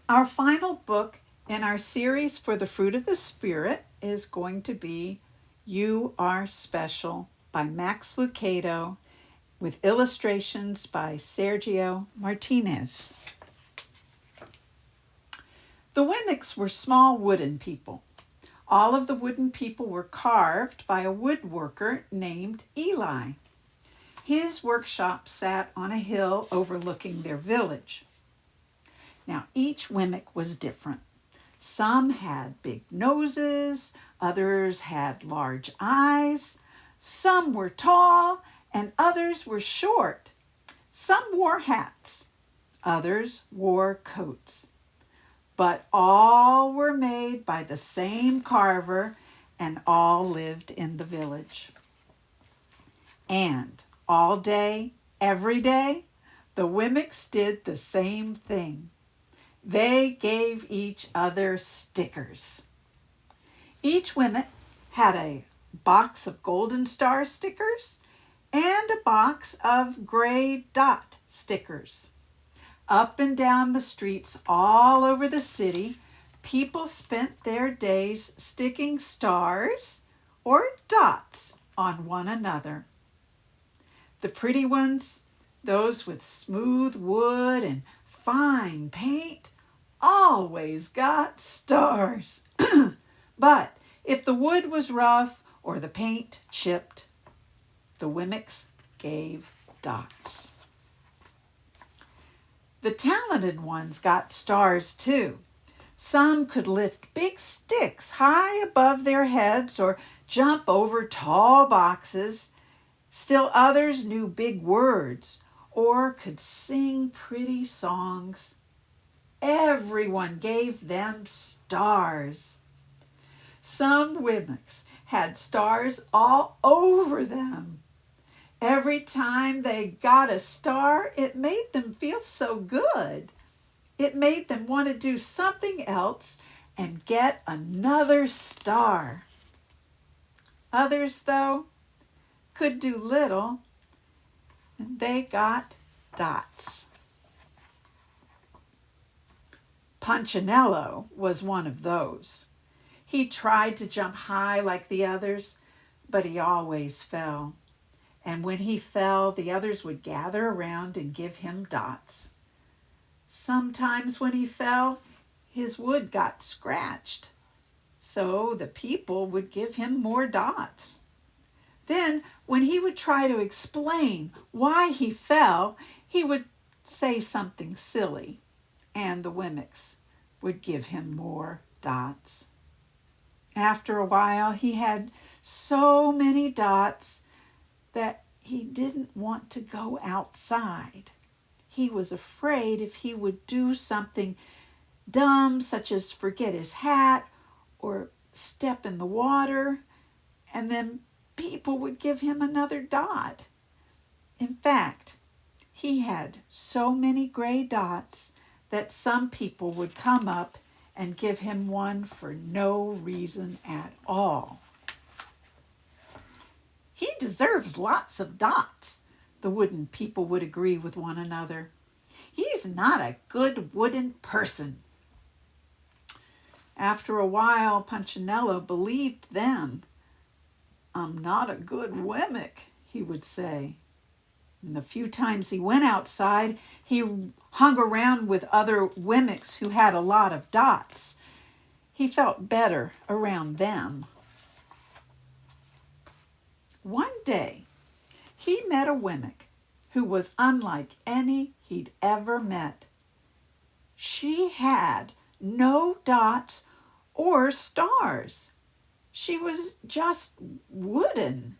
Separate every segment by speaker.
Speaker 1: Our final book in our series for the fruit of the Spirit is going to be You Are Special by Max Lucado with illustrations by Sergio Martinez. The Wemmicks were small wooden people. All of the wooden people were carved by a woodworker named Eli. His workshop sat on a hill overlooking their village. Now, each Wemmick was different. Some had big noses, others had large eyes, some were tall, and others were short. Some wore hats, others wore coats. But all were made by the same carver, and all lived in the village. And all day, every day, the Wemmicks did the same thing. They gave each other stickers. Each Wemmick had a box of Golden Star stickers and a box of gray dot stickers. Up and down the streets all over the city, people spent their days sticking stars or dots on one another. The pretty ones, those with smooth wood and fine paint, always got stars. But if the wood was rough or the paint chipped, the Wemmicks gave dots. The talented ones got stars too. Some could lift big sticks high above their heads or jump over tall boxes. Still others knew big words or could sing pretty songs. Everyone gave them stars. Some Wemmicks had stars all over them. Every time they got a star, it made them feel so good. It made them want to do something else and get another star. Others, though, could do little, and they got dots. Punchinello was one of those. He tried to jump high like the others, but he always fell. And when he fell, the others would gather around and give him dots. Sometimes when he fell, his wood got scratched, so the people would give him more dots. Then, when he would try to explain why he fell, he would say something silly, and the Wemmicks would give him more dots. After a while, he had so many dots that he didn't want to go outside. He was afraid if he would do something dumb, such as forget his hat or step in the water, and then people would give him another dot. In fact, he had so many gray dots that some people would come up and give him one for no reason at all. He deserves lots of dots, the wooden people would agree with one another. He's not a good wooden person. After a while, Punchinello believed them. I'm not a good Wemmick, he would say. And the few times he went outside, he hung around with other Wemmicks who had a lot of dots. He felt better around them. One day, he met a Wemmick who was unlike any he'd ever met. She had no dots or stars. She was just wooden.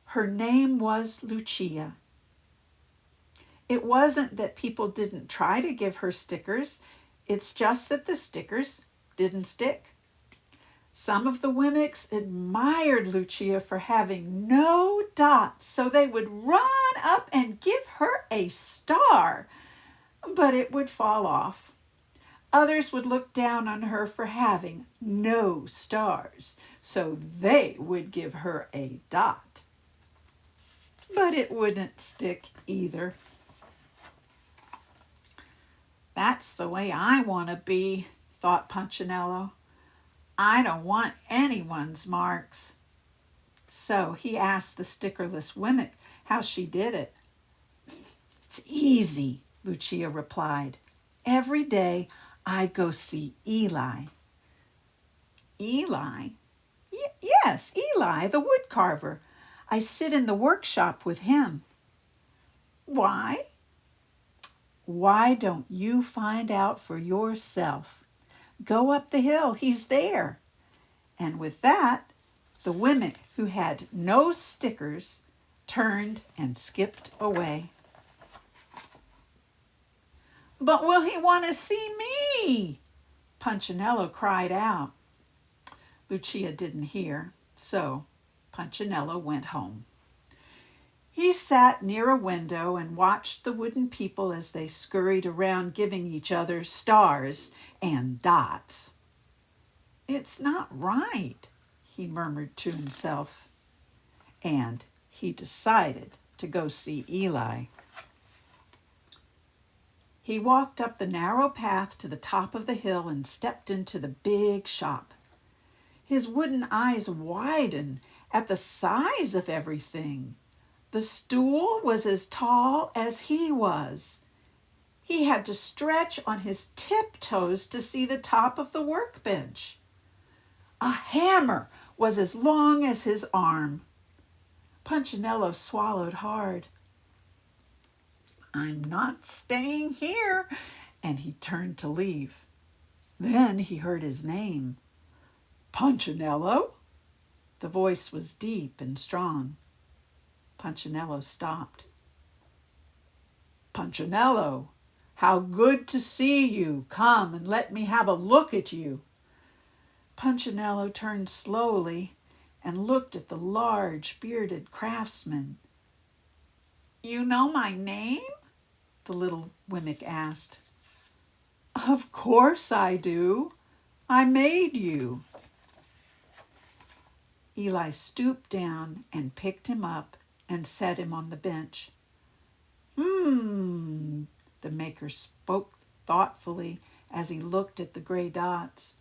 Speaker 1: Her name was Lucia. It wasn't that people didn't try to give her stickers. It's just that the stickers didn't stick. Some of the Wemmicks admired Lucia for having no dots, so they would run up and give her a star, but it would fall off. Others would look down on her for having no stars, so they would give her a dot. But it wouldn't stick either. That's the way I want to be, thought Punchinello. I don't want anyone's marks. So he asked the stickerless Wemmick how she did it. It's easy, Lucia replied. Every day I go see Eli. Eli? Yes, Eli, the wood carver. I sit in the workshop with him. Why? Why don't you find out for yourself? Go up the hill, he's there. And with that, the Wemmick, who had no stickers, turned and skipped away. But will he want to see me? Punchinello cried out. Lucia didn't hear, so Punchinello went home. He sat near a window and watched the wooden people as they scurried around giving each other stars and dots. It's not right, he murmured to himself, and he decided to go see Eli. He walked up the narrow path to the top of the hill and stepped into the big shop. His wooden eyes widened at the size of everything. The stool was as tall as he was. He had to stretch on his tiptoes to see the top of the workbench. A hammer was as long as his arm. Punchinello swallowed hard. I'm not staying here, and he turned to leave. Then he heard his name. Punchinello? The voice was deep and strong. Punchinello stopped. Punchinello, how good to see you. Come and let me have a look at you. Punchinello turned slowly and looked at the large, bearded craftsman. You know my name? The little Wemmick asked. Of course I do. I made you. Eli stooped down and picked him up and set him on the bench. The maker spoke thoughtfully as he looked at the gray dots.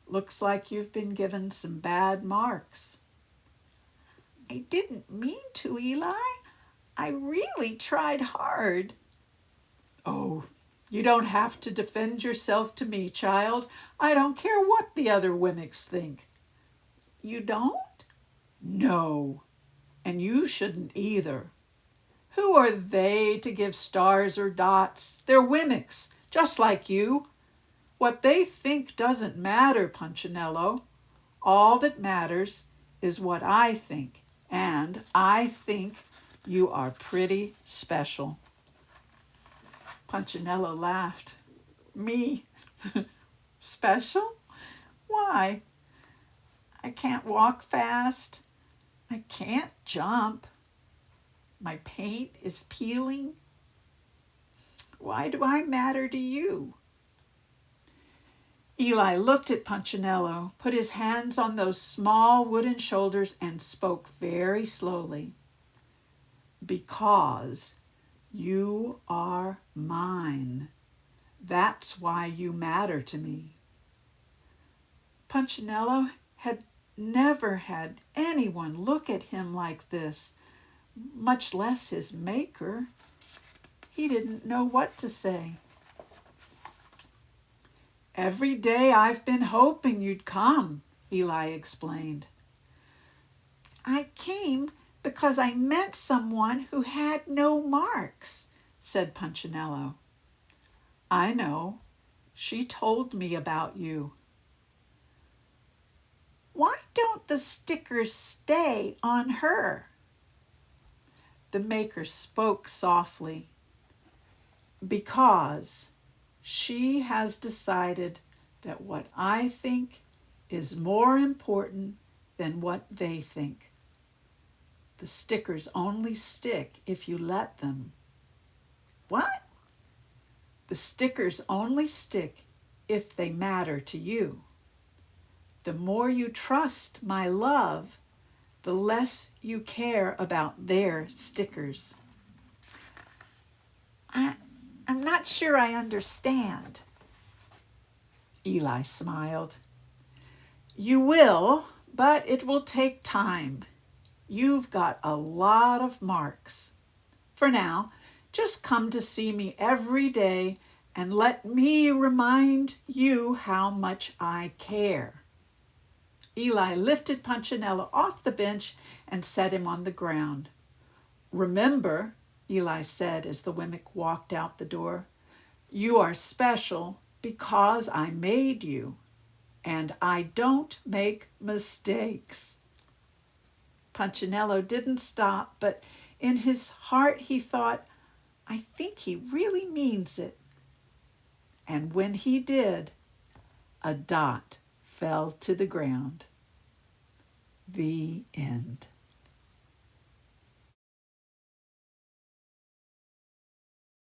Speaker 1: Looks like you've been given some bad marks. I didn't mean to, Eli. I really tried hard. Oh, you don't have to defend yourself to me, child. I don't care what the other Wemmicks think. You don't? No, and you shouldn't either. Who are they to give stars or dots? They're Wemmicks, just like you. What they think doesn't matter, Punchinello. All that matters is what I think, and I think you are pretty special. Punchinello laughed. Me? Special? Why? I can't walk fast. I can't jump. My paint is peeling. Why do I matter to you? Eli looked at Punchinello, put his hands on those small wooden shoulders, and spoke very slowly. Because you are mine. That's why you matter to me. Punchinello had never had anyone look at him like this, much less his maker. He didn't know what to say. Every day I've been hoping you'd come, Eli explained. I came because I met someone who had no marks, said Punchinello. I know. She told me about you. Why don't the stickers stay on her? The maker spoke softly. Because she has decided that what I think is more important than what they think. The stickers only stick if you let them. What? The stickers only stick if they matter to you. The more you trust my love, the less you care about their stickers. I'm not sure I understand. Eli smiled. You will, but it will take time. You've got a lot of marks. For now, just come to see me every day and let me remind you how much I care. Eli lifted Punchinello off the bench and set him on the ground. Remember, Eli said as the Wemmick walked out the door, you are special because I made you, and I don't make mistakes. Punchinello didn't stop, but in his heart he thought, I think he really means it. And when he did, a dot fell to the ground. The end.